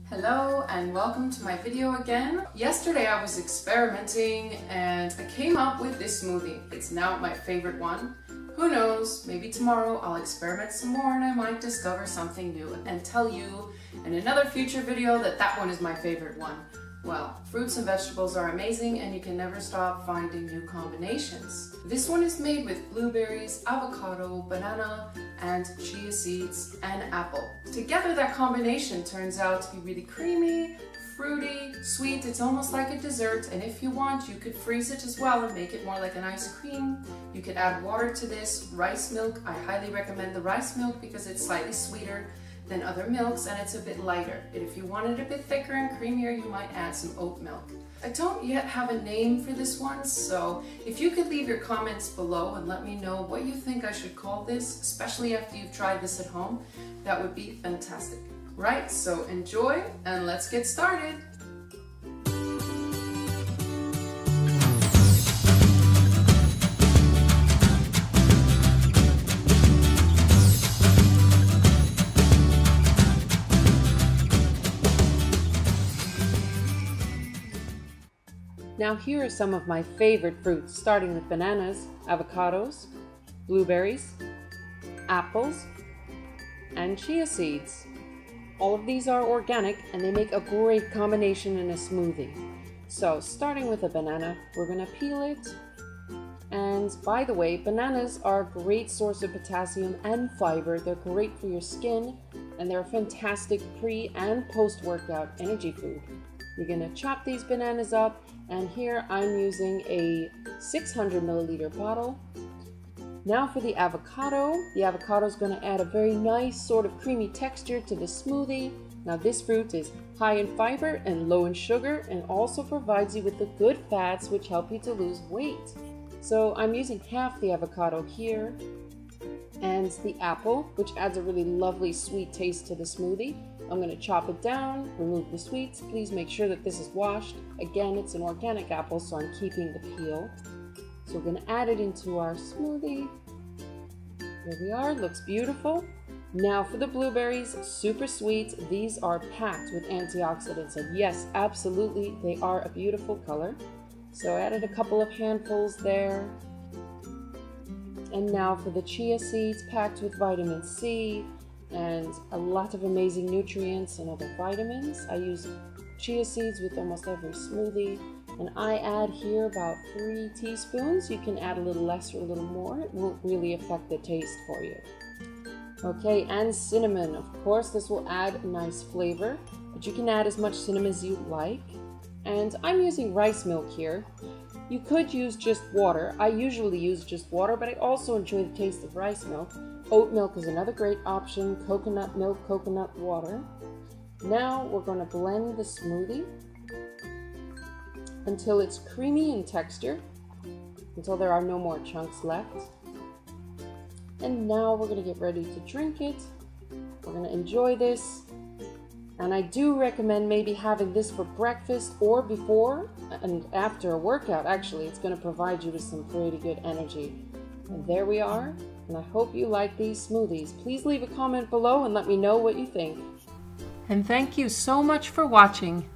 Hello and welcome to my video again. Yesterday I was experimenting and I came up with this smoothie. It's now my favorite one. Who knows, maybe tomorrow I'll experiment some more and I might discover something new and tell you in another future video that that one is my favorite one. Well, fruits and vegetables are amazing and you can never stop finding new combinations. This one is made with blueberries, avocado, banana, and chia seeds and apple. Together that combination turns out to be really creamy, fruity, sweet. It's almost like a dessert, and if you want you could freeze it as well and make it more like an ice cream. You could add water to this, rice milk. I highly recommend the rice milk because it's slightly sweeter than other milks and it's a bit lighter. And if you want it a bit thicker and creamier, you might add some oat milk. I don't yet have a name for this one, so if you could leave your comments below and let me know what you think I should call this, especially after you've tried this at home, that would be fantastic. Right, so enjoy and let's get started. Now here are some of my favorite fruits, starting with bananas, avocados, blueberries, apples, and chia seeds. All of these are organic and they make a great combination in a smoothie. So starting with a banana, we're going to peel it. And by the way, bananas are a great source of potassium and fiber. They're great for your skin and they're a fantastic pre- and post-workout energy food. You're going to chop these bananas up, and here I'm using a 600 milliliter bottle. Now for the avocado. The avocado is going to add a very nice sort of creamy texture to the smoothie. Now this fruit is high in fiber and low in sugar and also provides you with the good fats which help you to lose weight. So I'm using half the avocado here, and the apple, which adds a really lovely sweet taste to the smoothie. I'm going to chop it down, remove the sweets. Please make sure that this is washed. Again, it's an organic apple, so I'm keeping the peel. So we're going to add it into our smoothie. There we are, looks beautiful. Now for the blueberries, super sweet. These are packed with antioxidants, and yes, absolutely, they are a beautiful color. So I added a couple of handfuls there. And now for the chia seeds, packed with vitamin C and a lot of amazing nutrients and other vitamins. I use chia seeds with almost every smoothie, and I add here about 3 teaspoons. You can add a little less or a little more. It won't really affect the taste for you. Okay, and cinnamon. Of course, this will add a nice flavor, but you can add as much cinnamon as you like. And I'm using rice milk here. You could use just water. I usually use just water, but I also enjoy the taste of rice milk. Oat milk is another great option. Coconut milk, coconut water. Now we're going to blend the smoothie until it's creamy in texture, until there are no more chunks left. And now we're going to get ready to drink it. We're going to enjoy this. And I do recommend maybe having this for breakfast or before and after a workout. Actually, it's going to provide you with some pretty good energy. And there we are. And I hope you like these smoothies. Please leave a comment below and let me know what you think. And thank you so much for watching.